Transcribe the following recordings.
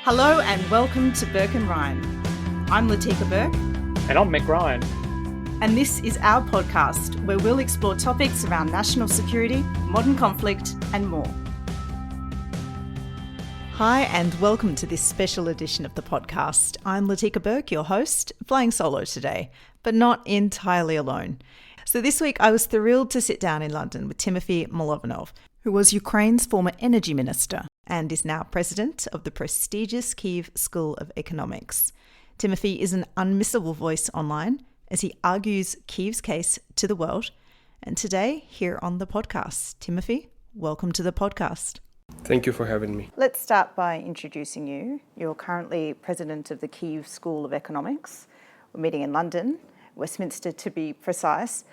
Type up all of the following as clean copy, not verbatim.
Hello and welcome to Burke and Ryan. I'm Latika Burke. And I'm Mick Ryan. And this is our podcast where we'll explore topics around national security, modern conflict and more. Hi and welcome to this special edition of the podcast. I'm Latika Burke, your host, flying solo today, but not entirely alone. So this week I was thrilled to sit down in London with Tymofiy Mylovanov, who was Ukraine's former energy minister and is now president of the prestigious Kyiv School of Economics. Tymofiy is an unmissable voice online as he argues Kyiv's case to the world. And today, here on the podcast, Tymofiy, welcome to the podcast. Thank you for having me. Let's start by introducing you. You're currently president of the Kyiv School of Economics. We're meeting in London, Westminster to be precise.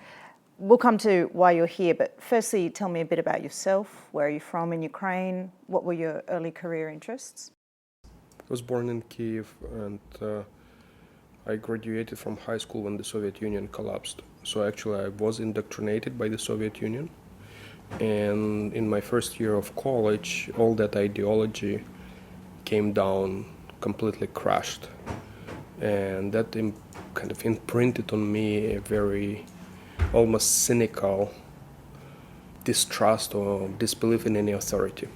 We'll come to why you're here, but firstly, tell me a bit about yourself. Where are you from in Ukraine? What were your early career interests? I was born in Kyiv and I graduated from high school when the Soviet Union collapsed. So actually I was indoctrinated by the Soviet Union. And in my first year of college, all that ideology came down, completely crashed. And that kind of imprinted on me a very almost cynical distrust or disbelief in any authority.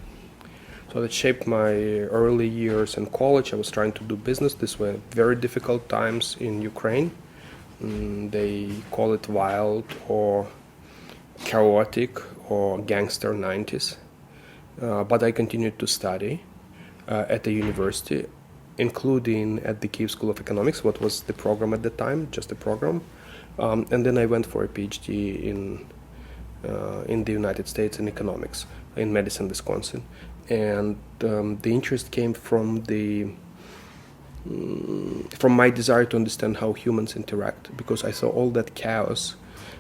So that shaped my early years in college. I was trying to do business. These were very difficult times in Ukraine. They call it wild or chaotic or gangster 90s. But I continued to study at the university, including at the Kyiv School of Economics, what was the program at the time, just a program. And then I went for a PhD in the United States in economics, in Madison, Wisconsin. And the interest came from my desire to understand how humans interact, because I saw all that chaos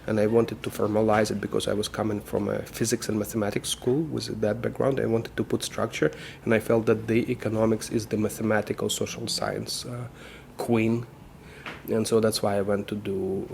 and I wanted to formalize it because I was coming from a physics and mathematics school with that background. I wanted to put structure, and I felt that the economics is the mathematical social science queen. And so that's why I went to do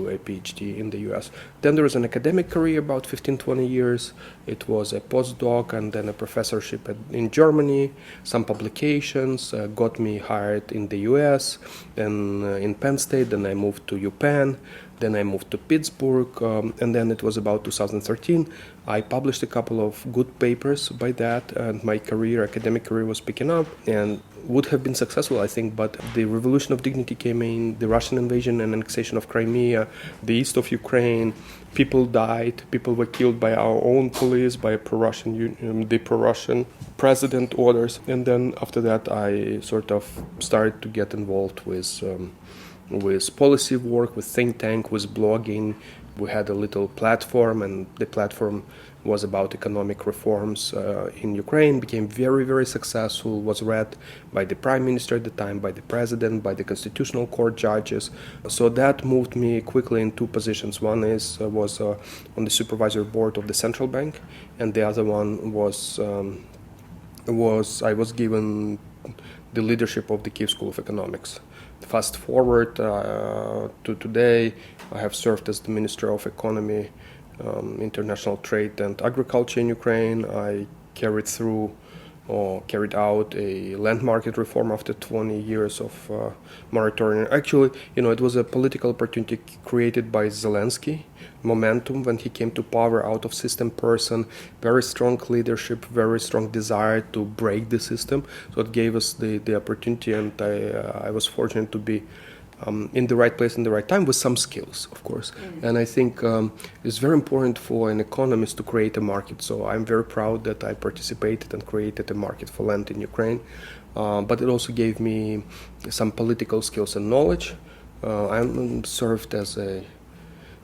a PhD in the US. Then there was an academic career, about 15-20 years. It was a postdoc and then a professorship in Germany. Some publications got me hired in the US, then in Penn State. Then I moved to UPenn. Then I moved to Pittsburgh. And then it was about 2013. I published a couple of good papers by that, and my academic career was picking up and would have been successful, I think, but the revolution of dignity came in, the Russian invasion and annexation of Crimea, the east of Ukraine. People died, people were killed by our own police, by the pro-Russian president orders. And then after that, I sort of started to get involved with policy work, with think tank, with blogging. We had a little platform, and the platform was about economic reforms in Ukraine, became very, very successful, was read by the prime minister at the time, by the president, by the constitutional court judges. So that moved me quickly in two positions. One was on the supervisory board of the central bank, and the other one was I was given the leadership of the Kyiv School of Economics. Fast forward to today, I have served as the Minister of Economy, International Trade and Agriculture in Ukraine. I carried out a land market reform after 20 years of moratorium. Actually, it was a political opportunity created by Zelensky, momentum when he came to power, out of system person, very strong leadership, very strong desire to break the system. So it gave us the opportunity, and I was fortunate to be in the right place in the right time with some skills, of course. And I think it's very important for an economist to create a market. So I'm very proud that I participated and created a market for land in Ukraine. But it also gave me some political skills and knowledge. I served as a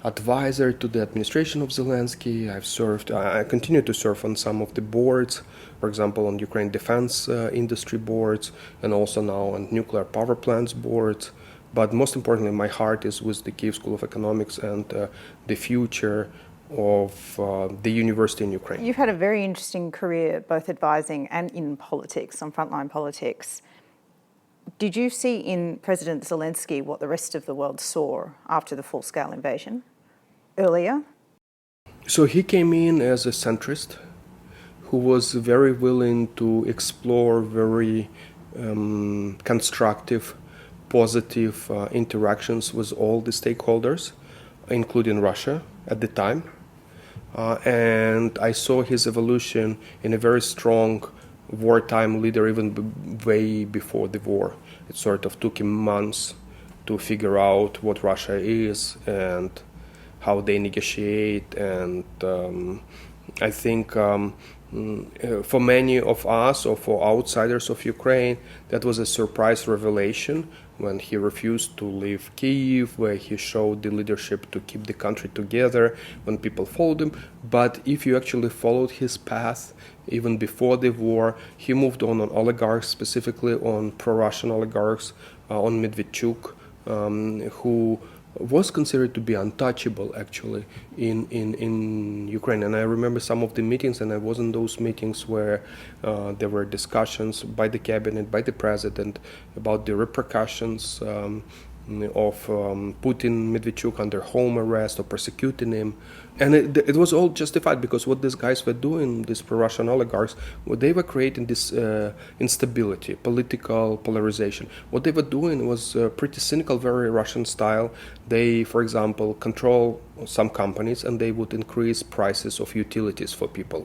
advisor to the administration of Zelensky. I continue to serve on some of the boards, for example, on Ukraine defense industry boards, and also now on nuclear power plants boards. But most importantly, my heart is with the Kyiv School of Economics and the future of the university in Ukraine. You've had a very interesting career, both advising and in politics, on frontline politics. Did you see in President Zelensky what the rest of the world saw after the full-scale invasion earlier? So he came in as a centrist who was very willing to explore very constructive, positive interactions with all the stakeholders, including Russia at the time. And I saw his evolution in a very strong wartime leader even way before the war. It sort of took him months to figure out what Russia is and how they negotiate. And I think for many of us or for outsiders of Ukraine, that was a surprise revelation when he refused to leave Kyiv, where he showed the leadership to keep the country together when people followed him. But if you actually followed his path, even before the war, he moved on oligarchs, specifically on pro-Russian oligarchs, on Medvedchuk, who was considered to be untouchable actually in Ukraine. And I remember some of the meetings, and I was in those meetings where there were discussions by the cabinet, by the president, about the repercussions of putting Medvedchuk under home arrest or persecuting him. And it was all justified, because what these guys were doing, these pro-Russian oligarchs, what they were creating this instability, political polarization. What they were doing was pretty cynical, very Russian style. They, for example, control some companies, and they would increase prices of utilities for people.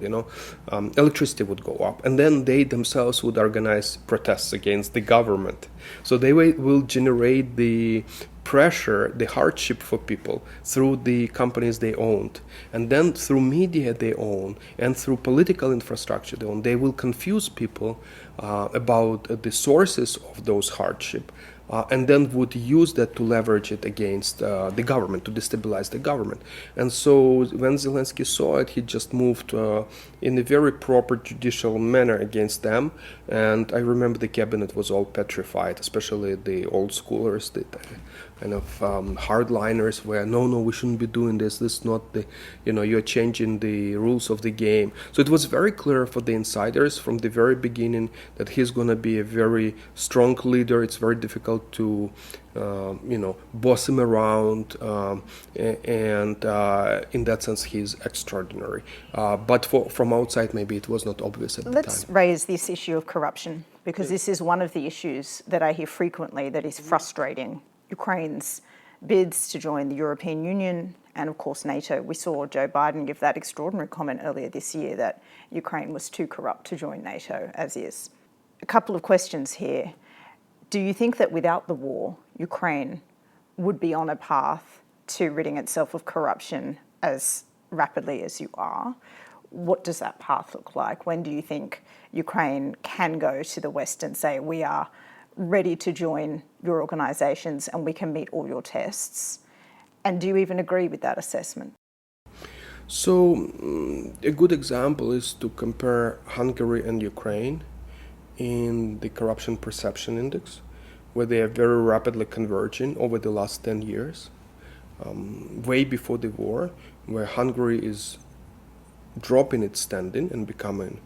Electricity would go up, and then they themselves would organize protests against the government. So they will generate the pressure, the hardship for people through the companies they owned, and then through media they own, and through political infrastructure they own. They will confuse people about the sources of those hardship, and then would use that to leverage it against the government, to destabilize the government. And so when Zelensky saw it, he just moved in a very proper judicial manner against them. And I remember the cabinet was all petrified, especially the old schoolers, the kind of hardliners, where no, we shouldn't be doing this. This is not the, you're changing the rules of the game. So it was very clear for the insiders from the very beginning that he's going to be a very strong leader. It's very difficult to boss him around, and in that sense he's extraordinary. But from outside maybe it was not obvious at the time. Let's raise this issue of corruption, because this is one of the issues that I hear frequently that is frustrating Ukraine's bids to join the European Union and of course NATO. We saw Joe Biden give that extraordinary comment earlier this year that Ukraine was too corrupt to join NATO as is. A couple of questions here. Do you think that without the war, Ukraine would be on a path to ridding itself of corruption as rapidly as you are? What does that path look like? When do you think Ukraine can go to the West and say, we are ready to join your organisations and we can meet all your tests? And do you even agree with that assessment? So a good example is to compare Hungary and Ukraine in the corruption perception index, where they are very rapidly converging over the last 10 years, way before the war, where Hungary is dropping its standing and becoming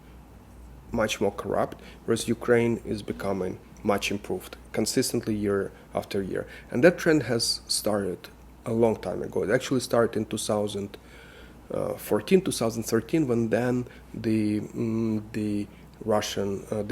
much more corrupt, whereas Ukraine is becoming much improved consistently year after year. And that trend has started a long time ago. It actually started in 2014, 2013, when then the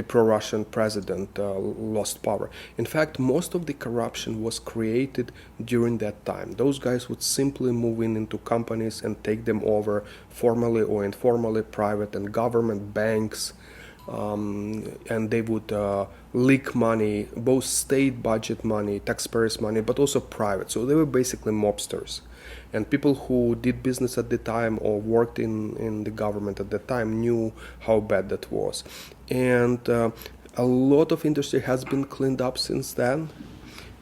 pro-Russian president lost power. In fact, most of the corruption was created during that time. Those guys would simply move into companies and take them over, formally or informally, private and government banks, and they would leak money, both state budget money, taxpayers' money, but also private. So they were basically mobsters. And people who did business at the time or worked in the government at the time knew how bad that was. And a lot of industry has been cleaned up since then.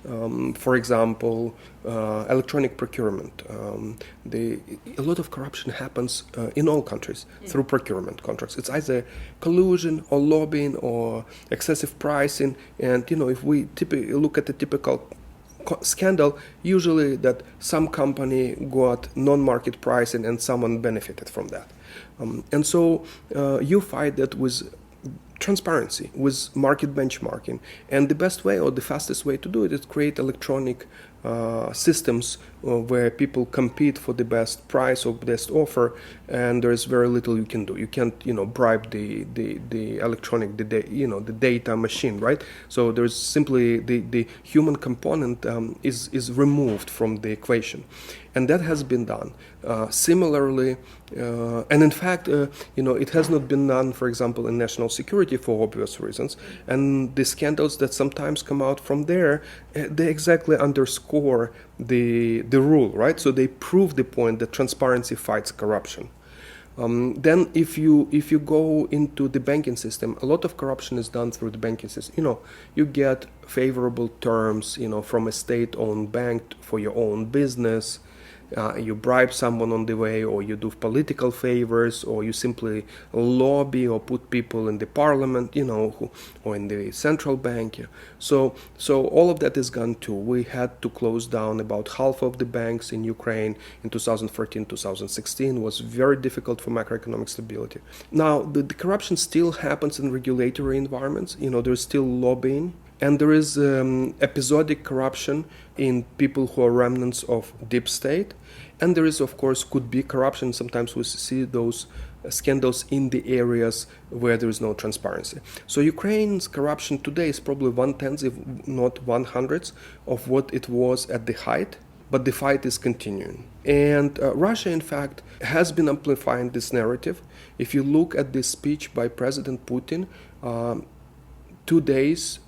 For example, electronic procurement. A lot of corruption happens in all countries through procurement contracts. It's either collusion or lobbying or excessive pricing. And if we look at the typical scandal, usually that some company got non-market pricing and someone benefited from that. And so you fight that with transparency, with market benchmarking. And the best way or the fastest way to do it is create electronic systems where people compete for the best price or best offer, and there is very little you can do. You can't, bribe the electronic, the data machine, right? So there's simply the human component is removed from the equation, and that has been done. Similarly, and in fact, it has not been done, for example, in national security for obvious reasons. And the scandals that sometimes come out from there, they exactly underscore the rule, right? So they prove the point that transparency fights corruption. Then if you go into the banking system, a lot of corruption is done through the banking system. You get favorable terms, from a state-owned bank for your own business. You bribe someone on the way, or you do political favors, or you simply lobby or put people in the parliament, or in the central bank. So all of that is gone too. We had to close down about half of the banks in Ukraine in 2014, 2016. It was very difficult for macroeconomic stability. Now, the corruption still happens in regulatory environments. There's still lobbying. And there is episodic corruption in people who are remnants of deep state. And there is, of course, could be corruption. Sometimes we see those scandals in the areas where there is no transparency. So Ukraine's corruption today is probably 1/10, if not 1/100, of what it was at the height. But the fight is continuing. And Russia, in fact, has been amplifying this narrative. If you look at this speech by President Putin, 2 days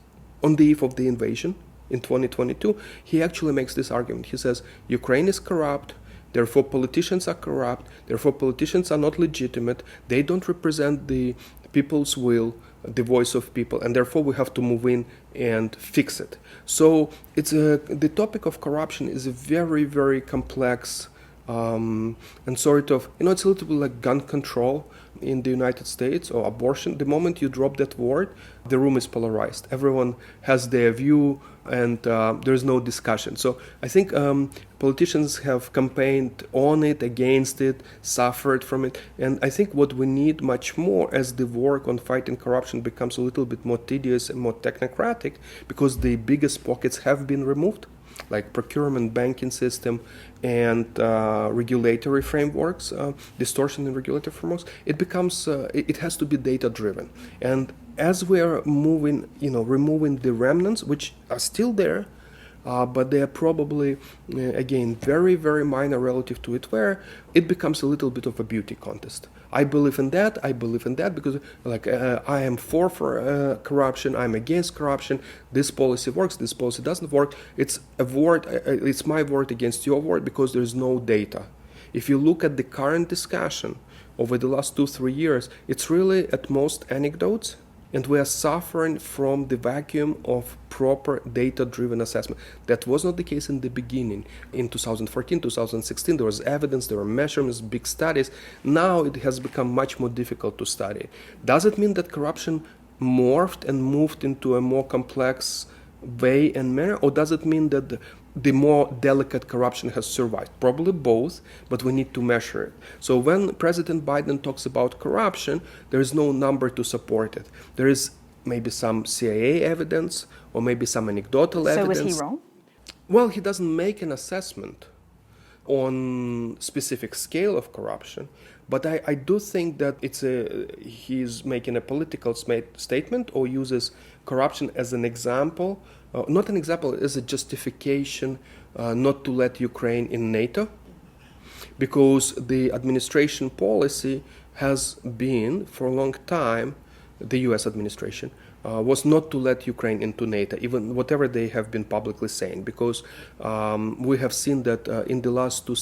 on the eve of the invasion in 2022, he actually makes this argument. He says, Ukraine is corrupt, therefore politicians are corrupt, therefore politicians are not legitimate, they don't represent the people's will, the voice of people, and therefore we have to move in and fix it. So the topic of corruption is a very, very complex and sort of, it's a little bit like gun control in the United States, or abortion. The moment you drop that word, the room is polarized. Everyone has their view, and there's no discussion. So I think politicians have campaigned on it, against it, suffered from it. And I think what we need much more as the work on fighting corruption becomes a little bit more tedious and more technocratic, because the biggest pockets have been removed, like procurement, banking system, and regulatory frameworks, distortion in regulatory frameworks. It becomes, it has to be data-driven. And as we are moving, removing the remnants, which are still there, but they are probably, again, very, very minor relative to it, where it becomes a little bit of a beauty contest. I believe in that, because I am for corruption, I'm against corruption, this policy works, this policy doesn't work. It's a word, it's my word against your word, because there's no data. If you look at the current discussion over the last 2-3 years, it's really at most anecdotes. And we are suffering from the vacuum of proper data-driven assessment. That was not the case in the beginning. In 2014, 2016, there was evidence, there were measurements, big studies. Now it has become much more difficult to study. Does it mean that corruption morphed and moved into a more complex way and manner? Or does it mean that the more delicate corruption has survived? Probably both, but we need to measure it. So when President Biden talks about corruption, there is no number to support it. There is maybe some CIA evidence, or maybe some anecdotal evidence. So was he wrong? Well, he doesn't make an assessment on specific scale of corruption, but I do think that he's making a political statement, or uses corruption as an example, not an example, as a justification not to let Ukraine in NATO, because the administration policy has been, for a long time, the US administration, was not to let Ukraine into NATO, even whatever they have been publicly saying, because we have seen that in the last two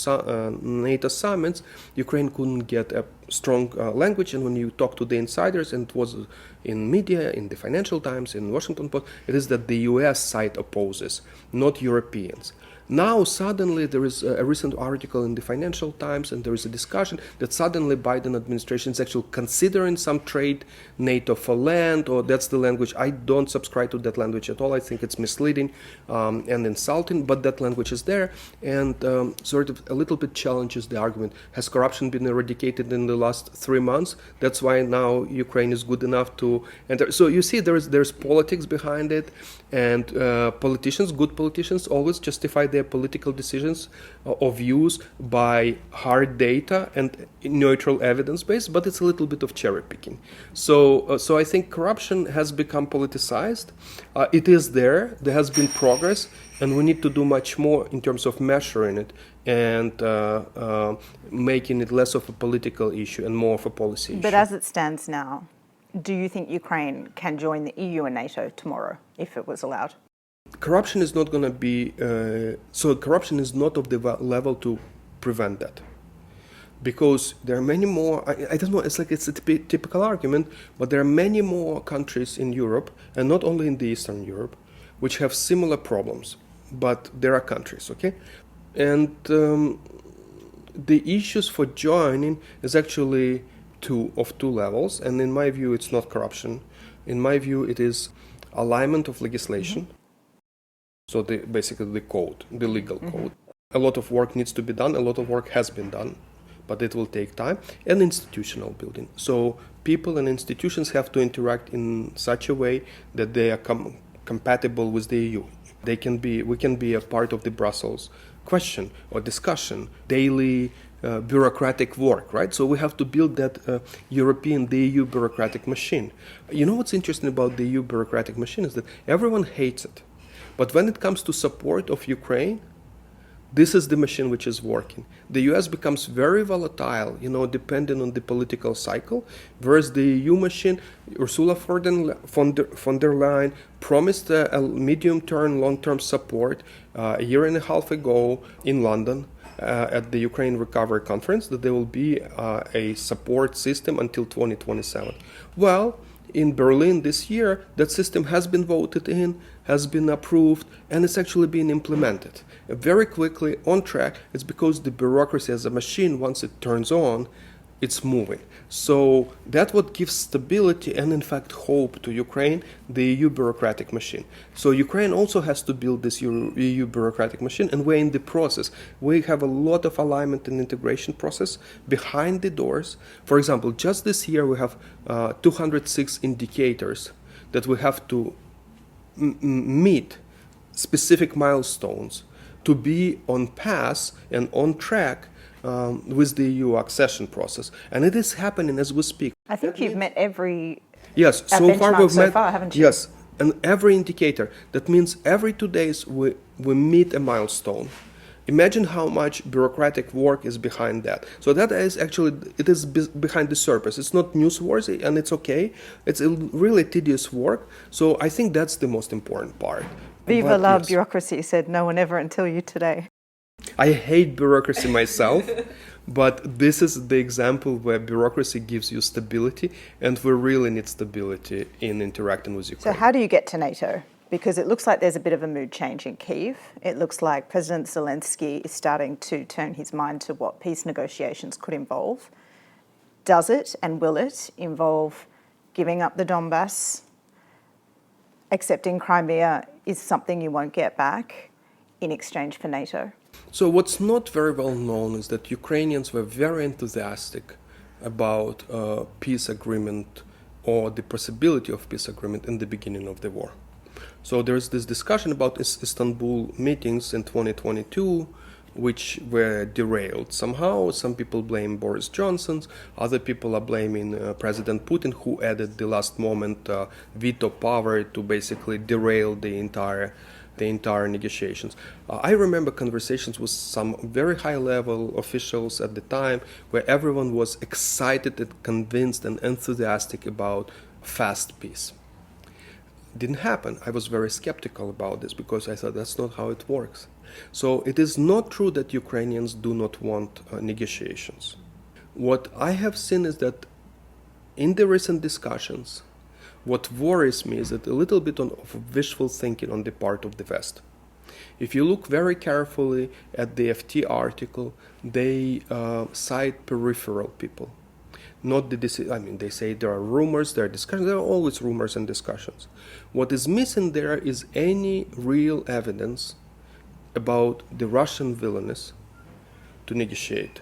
NATO summits, Ukraine couldn't get a strong language, and when you talk to the insiders, and it was in media, in the Financial Times, in Washington Post, it is that the US side opposes, not Europeans. Now suddenly there is a recent article in the Financial Times, and there is a discussion that suddenly Biden administration is actually considering some trade NATO for land, or that's the language. I don't subscribe to that language at all. I think it's misleading and insulting, but that language is there, and sort of a little bit challenges the argument. Has corruption been eradicated in the last 3 months? That's why now Ukraine is good enough to enter. So you see there's politics behind it, and politicians, good politicians, always justify their their political decisions or views by hard data and neutral evidence base, but it's a little bit of cherry picking. So I think corruption has become politicized. It is there. There has been progress, and we need to do much more in terms of measuring it and making it less of a political issue and more of a policy issue. But as it stands now, do you think Ukraine can join the EU and NATO tomorrow if it was allowed? Corruption is not going to be, corruption is not of the level to prevent that. Because there are many more, I don't know, it's a typical argument, but there are many more countries in Europe, and not only in the Eastern Europe, which have similar problems. But there are countries, okay? And the issues for joining is actually two levels, and in my view, it's not corruption. In my view, it is alignment of legislation. Mm-hmm. So basically the code, the legal code. A lot of work needs to be done, a lot of work has been done, but it will take time, and institutional building. So people and institutions have to interact in such a way that they are compatible with the EU. We can be a part of the Brussels question or discussion, daily bureaucratic work, right? So we have to build that the EU bureaucratic machine. You know what's interesting about the EU bureaucratic machine is that everyone hates it. But when it comes to support of Ukraine, this is the machine which is working. The US becomes very volatile, depending on the political cycle, whereas the EU machine, Ursula von der Leyen promised a medium-term, long-term support a year and a half ago in London at the Ukraine Recovery Conference, that there will be a support system until 2027. Well, in Berlin this year, that system has been voted in, has been approved, and it's actually being implemented. Very quickly, on track. It's because the bureaucracy as a machine, once it turns on, it's moving. So that's what gives stability and, in fact, hope to Ukraine, the EU bureaucratic machine. So Ukraine also has to build this EU bureaucratic machine, and we're in the process. We have a lot of alignment and integration process behind the doors. For example, just this year we have 206 indicators that we have to meet, specific milestones, to be on path and on track with the EU accession process. And it is happening as we speak. I think you've met every Yes, so far we've met, haven't you? Yes, and every indicator. That means every 2 days we meet a milestone. Imagine how much bureaucratic work is behind that. So that is actually, it is behind the surface. It's not newsworthy, and it's okay. It's a really tedious work. So I think that's the most important part. Viva la bureaucracy, said no one ever until you today. I hate bureaucracy myself, but this is the example where bureaucracy gives you stability, and we really need stability in interacting with Ukraine. So how do you get to NATO? Because it looks like there's a bit of a mood change in Kyiv. It looks like President Zelensky is starting to turn his mind to what peace negotiations could involve. Does it and will it involve giving up the Donbass? Accepting Crimea is something you won't get back in exchange for NATO? So what's not very well known is that Ukrainians were very enthusiastic about peace agreement or the possibility of peace agreement in the beginning of the war. So there's this discussion about Istanbul meetings in 2022, which were derailed somehow. Some people blame Boris Johnson, other people are blaming President Putin, who added the last moment veto power to basically derail the entire negotiations. I remember conversations with some very high-level officials at the time where everyone was excited and convinced and enthusiastic about fast peace. Didn't happen. I was very skeptical about this because I thought that's not how it works. So it is not true that Ukrainians do not want negotiations. What I have seen is that in the recent discussions, what worries me is that a little bit of wishful thinking on the part of the West. If you look very carefully at the FT article, they cite peripheral people. Not the they say there are rumors, there are discussions, there are always rumors and discussions. What is missing there is any real evidence about the Russian willingness to negotiate,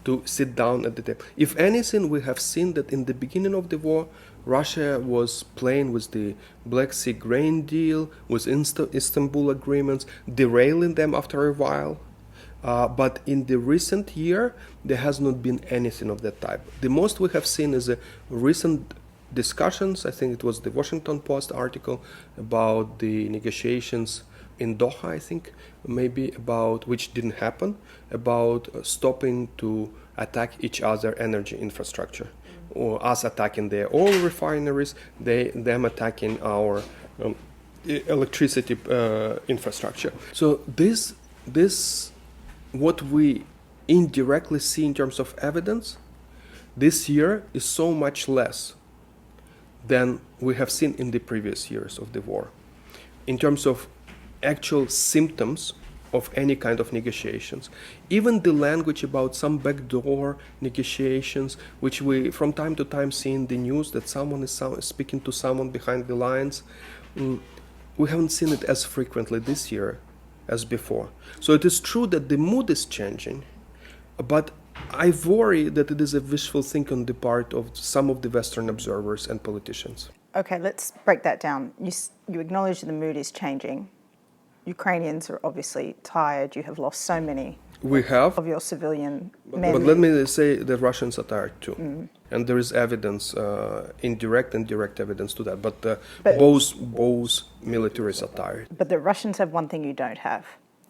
to sit down at the table. If anything, we have seen that in the beginning of the war, Russia was playing with the Black Sea grain deal, with Istanbul agreements, derailing them after a while. But in the recent year, there has not been anything of that type. The most we have seen is a recent discussions. I think it was the Washington Post article about the negotiations in Doha, I think, maybe about, which didn't happen, about stopping to attack each other energy infrastructure, or us attacking their oil refineries, them attacking our electricity infrastructure. So this what we indirectly see in terms of evidence this year is so much less than we have seen in the previous years of the war. In terms of actual symptoms of any kind of negotiations. Even the language about some backdoor negotiations, which we from time to time see in the news, that someone is speaking to someone behind the lines, we haven't seen it as frequently this year as before. So it is true that the mood is changing, but I worry that it is a wishful thinking on the part of some of the Western observers and politicians. Okay, let's break that down. You acknowledge the mood is changing. Ukrainians are obviously tired. You have lost so many of your civilian men. But let me say the Russians are tired too. And there is evidence, indirect and direct evidence to that. But both militaries are tired. But the Russians have one thing you don't have,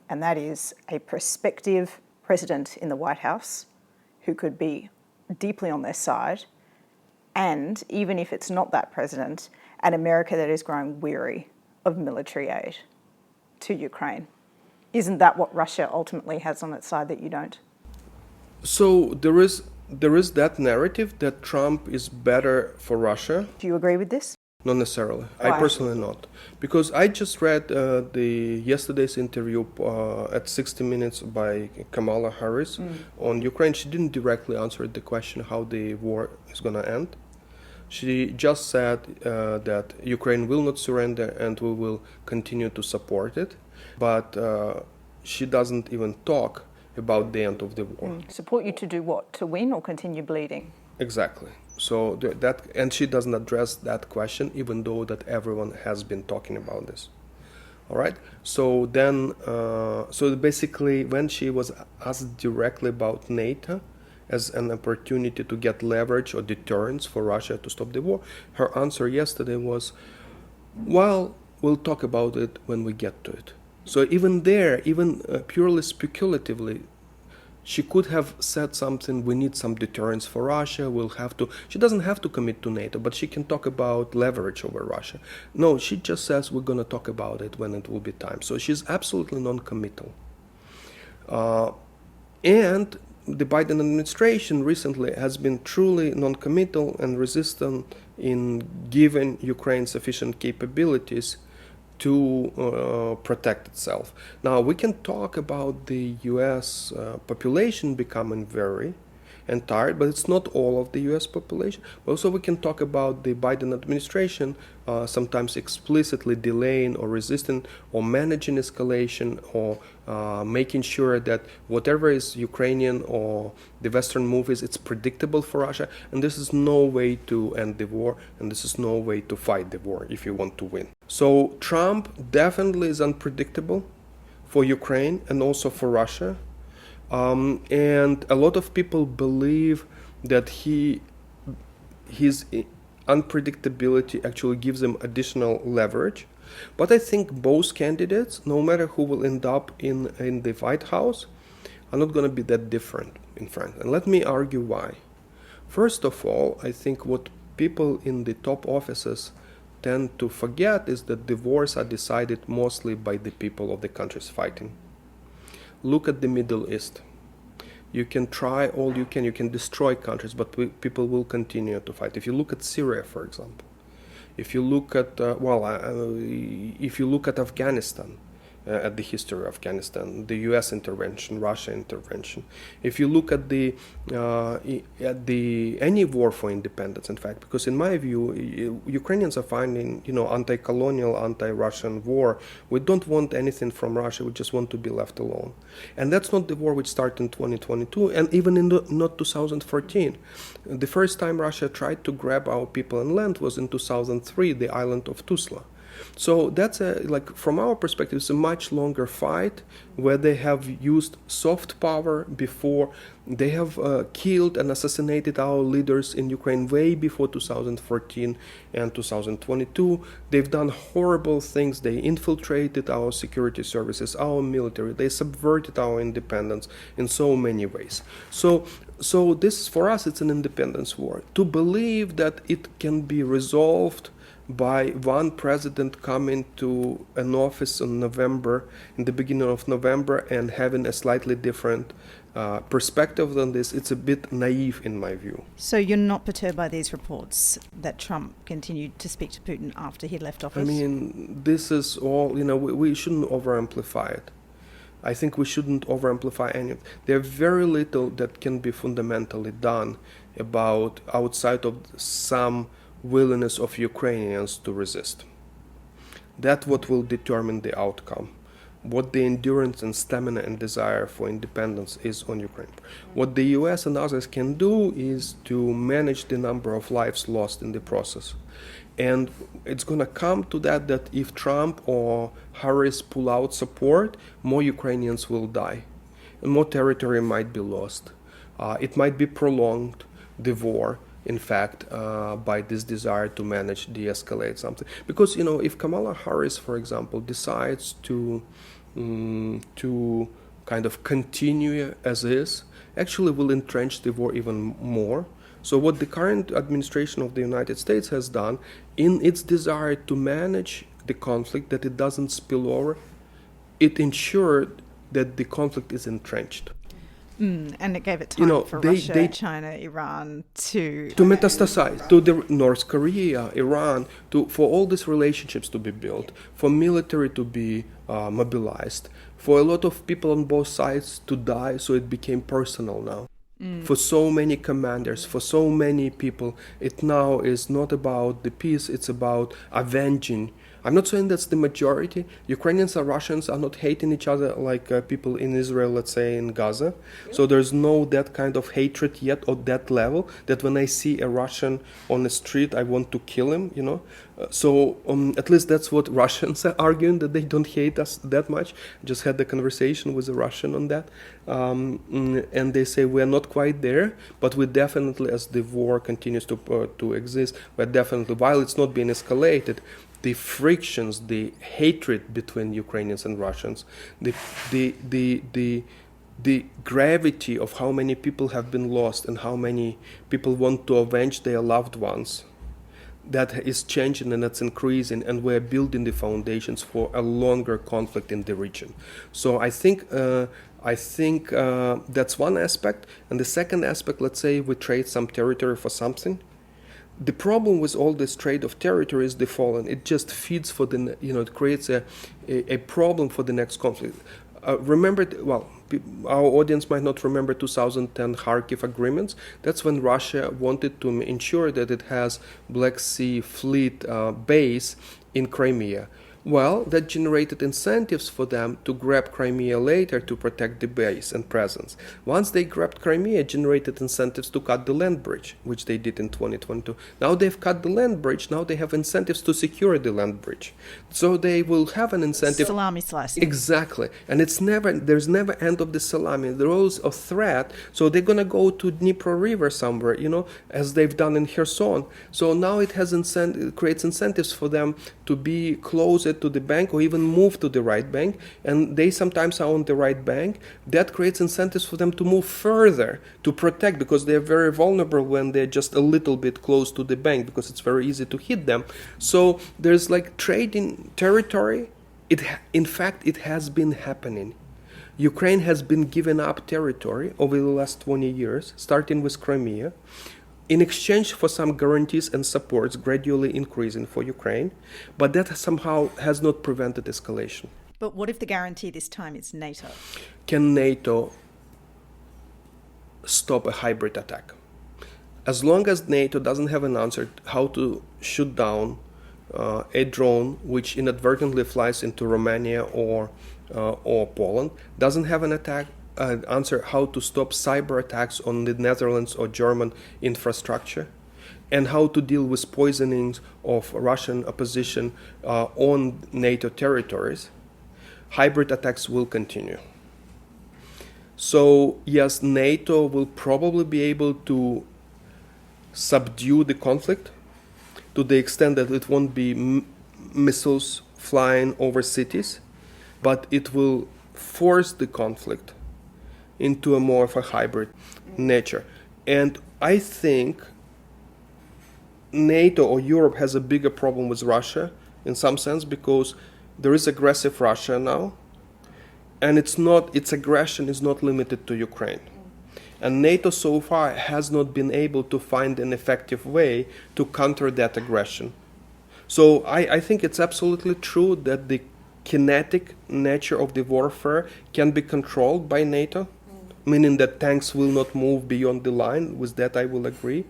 and that is a prospective president in the White House who could be deeply on their side, and even if it's not that president, an America that is growing weary of military aid to Ukraine. Isn't that what Russia ultimately has on its side that you don't? So there is that narrative that Trump is better for Russia. Do you agree with this? Not necessarily. Why? I personally not. Because I just read yesterday's interview at 60 Minutes by Kamala Harris on Ukraine. She didn't directly answer the question how the war is going to end. She just said that Ukraine will not surrender and we will continue to support it. But she doesn't even talk about the end of the war. Support you to do what? To win or continue bleeding? Exactly. So and she doesn't address that question, even though that everyone has been talking about this. All right. So then, so basically, when she was asked directly about NATO as an opportunity to get leverage or deterrence for Russia to stop the war, her answer yesterday was, well, we'll talk about it when we get to it. So even there, even purely speculatively, she could have said something, we need some deterrence for Russia, she doesn't have to commit to NATO, but she can talk about leverage over Russia. No, she just says we're going to talk about it when it will be time. So she's absolutely non-committal. And the Biden administration recently has been truly non-committal and resistant in giving Ukraine sufficient capabilities to protect itself. Now, we can talk about the US population becoming very and tired, but it's not all of the US population. Also, we can talk about the Biden administration sometimes explicitly delaying or resisting or managing escalation or making sure that whatever is Ukrainian or the Western move is, it's predictable for Russia. And this is no way to end the war, and this is no way to fight the war if you want to win. So Trump definitely is unpredictable for Ukraine and also for Russia. And a lot of people believe that his unpredictability actually gives him additional leverage. But I think both candidates, no matter who will end up in the White House, are not going to be that different in France. And let me argue why. First of all, I think what people in the top offices tend to forget is that the wars are decided mostly by the people of the countries fighting. Look at the Middle East. You can try all you can destroy countries, but people will continue to fight. If you look at Syria, for example, if you look at if you look at Afghanistan, at the history of Afghanistan, the U.S. intervention, Russia intervention. If you look at any war for independence, in fact, because in my view, Ukrainians are finding, anti-colonial, anti-Russian war. We don't want anything from Russia. We just want to be left alone. And that's not the war which started in 2022, and even in not 2014. The first time Russia tried to grab our people and land was in 2003, the island of Tuzla. So that's from our perspective, it's a much longer fight where they have used soft power before. They have killed and assassinated our leaders in Ukraine way before 2014 and 2022. They've done horrible things. They infiltrated our security services, our military. They subverted our independence in so many ways. So this, for us, it's an independence war. To believe that it can be resolved by one president coming to an office in the beginning of November, and having a slightly different perspective than this, it's a bit naive in my view. So you're not perturbed by these reports that Trump continued to speak to Putin after he left office? I mean, this is all, we shouldn't over-amplify it. I think we shouldn't over-amplify any of it. There's very little that can be fundamentally done about outside of some willingness of Ukrainians to resist. That's what will determine the outcome. What the endurance and stamina and desire for independence is on Ukraine. What the US and others can do is to manage the number of lives lost in the process. And it's going to come to that if Trump or Harris pull out support, more Ukrainians will die. And more territory might be lost. It might be prolonged, the war, in fact, by this desire to manage, de-escalate something. Because, if Kamala Harris, for example, decides to kind of continue as is, actually will entrench the war even more. So what the current administration of the United States has done, in its desire to manage the conflict, that it doesn't spill over, it ensured that the conflict is entrenched. And it gave it time for Russia, China, Iran to metastasize, to the North Korea, Iran, for all these relationships to be built, for military to be mobilized, for a lot of people on both sides to die, so it became personal now. For so many commanders, for so many people, it now is not about the peace, it's about avenging. I'm not saying that's the majority. Ukrainians and Russians are not hating each other like people in Israel, let's say in Gaza. So there's no that kind of hatred yet at that level, that when I see a Russian on the street, I want to kill him, So at least that's what Russians are arguing, that they don't hate us that much. I just had a conversation with a Russian on that. And they say we're not quite there, but we definitely, as the war continues to exist, we're definitely, while it's not being escalated, the frictions, the hatred between Ukrainians and Russians, the gravity of how many people have been lost and how many people want to avenge their loved ones, that is changing and that's increasing, and we're building the foundations for a longer conflict in the region. So I think that's one aspect. And the second aspect, let's say we trade some territory for something. The problem with all this trade of territory is the following: it just feeds for it creates a problem for the next conflict. Our audience might not remember 2010 Kharkiv agreements. That's when Russia wanted to ensure that it has Black Sea Fleet base in Crimea. Well, that generated incentives for them to grab Crimea later to protect the base and presence. Once they grabbed Crimea, it generated incentives to cut the land bridge, which they did in 2022. Now they've cut the land bridge, now they have incentives to secure the land bridge. So they will have an incentive. Salami slicing. Exactly. And there's never end of the salami. There is a threat. So they're going to go to Dnipro River somewhere, as they've done in Kherson. So now it creates incentives for them to be closer to the bank or even move to the right bank, and they sometimes are on the right bank. That creates incentives for them to move further to protect, because they're very vulnerable when they're just a little bit close to the bank, because it's very easy to hit them. So there's trading territory. In fact, it has been happening. Ukraine has been giving up territory over the last 20 years, starting with Crimea, in exchange for some guarantees and supports gradually increasing for Ukraine, but that somehow has not prevented escalation. But what if the guarantee this time is NATO? Can NATO stop a hybrid attack? As long as NATO doesn't have an answer how to shoot down a drone which inadvertently flies into Romania or Poland, doesn't have an answer how to stop cyber attacks on the Netherlands or German infrastructure, and how to deal with poisonings of Russian opposition on NATO territories, hybrid attacks will continue. So yes, NATO will probably be able to subdue the conflict to the extent that it won't be missiles flying over cities, but it will force the conflict into a more of a hybrid nature. And I think NATO or Europe has a bigger problem with Russia in some sense, because there is aggressive Russia now, and its aggression is not limited to Ukraine. And NATO so far has not been able to find an effective way to counter that aggression. So I think it's absolutely true that the kinetic nature of the warfare can be controlled by NATO, meaning that tanks will not move beyond the line. With that I will agree.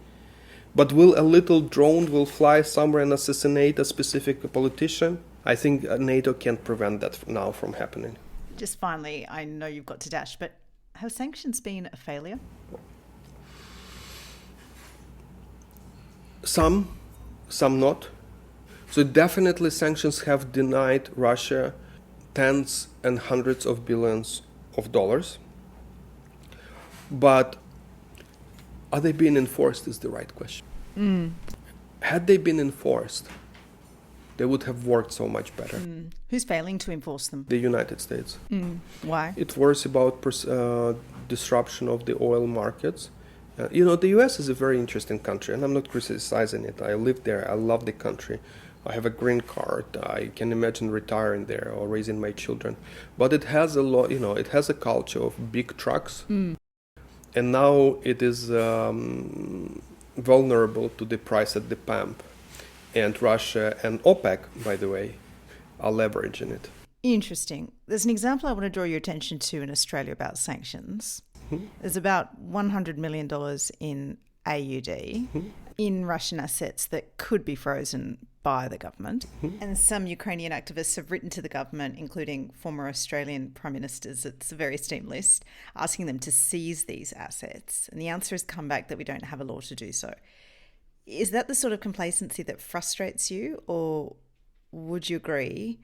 But will a little drone will fly somewhere and assassinate a specific politician? I think NATO can't prevent that now from happening. Just finally, I know you've got to dash, but have sanctions been a failure? Some not. So definitely sanctions have denied Russia tens and hundreds of billions of dollars. But are they being enforced is the right question. Had they been enforced, they would have worked so much better. Who's failing to enforce them? The United States. Why? It worries about disruption of the oil markets. The US is a very interesting country, and I'm not criticizing it. I live there. I love the country. I have a green card. I can imagine retiring there or raising my children. But it has a lot, it has a culture of big trucks. And now it is vulnerable to the price at the pump. And Russia and OPEC, by the way, are leveraging it. Interesting. There's an example I want to draw your attention to in Australia about sanctions. There's about $100 million in AUD in Russian assets that could be frozen by the government. And some Ukrainian activists have written to the government, including former Australian prime ministers, it's a very esteemed list, asking them to seize these assets. And the answer has come back that we don't have a law to do so. Is that the sort of complacency that frustrates you, or would you agree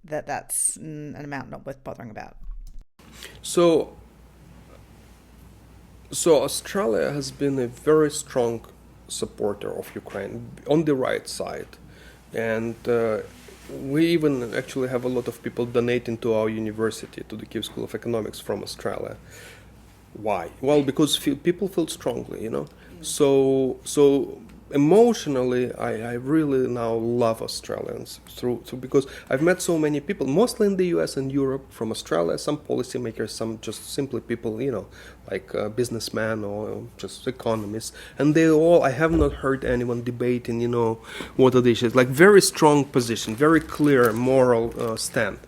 that that's an amount not worth bothering about? So Australia has been a very strong supporter of Ukraine on the right side. And we even actually have a lot of people donating to our university, to the Kyiv School of Economics from Australia. Why? Well, because people feel strongly, So emotionally, I really now love Australians because I've met so many people, mostly in the US and Europe, from Australia, some policymakers, some just simply people, like businessmen or just economists. And they all, I have not heard anyone debating, what are the issues, like very strong position, very clear moral stand.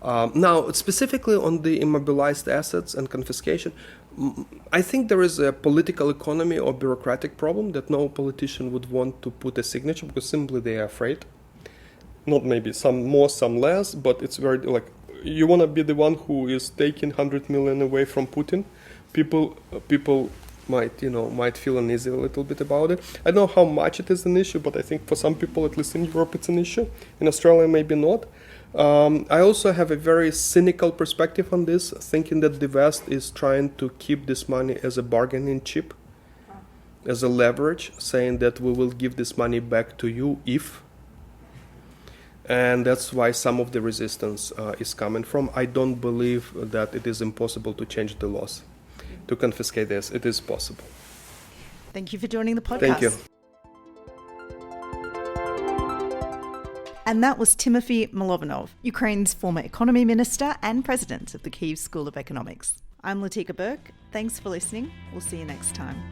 Now, specifically on the immobilized assets and confiscation, I think there is a political economy or bureaucratic problem that no politician would want to put a signature because simply they are afraid. Not maybe some more, some less, but it's very like you want to be the one who is taking 100 million away from Putin. People might feel uneasy a little bit about it. I don't know how much it is an issue, but I think for some people, at least in Europe, it's an issue. In Australia, maybe not. I also have a very cynical perspective on this, thinking that the West is trying to keep this money as a bargaining chip, as a leverage, saying that we will give this money back to you if. And that's why some of the resistance is coming from. I don't believe that it is impossible to change the laws, to confiscate this. It is possible. Thank you for joining the podcast. Thank you. And that was Tymofiy Mylovanov, Ukraine's former economy minister and president of the Kyiv School of Economics. I'm Latika Burke. Thanks for listening. We'll see you next time.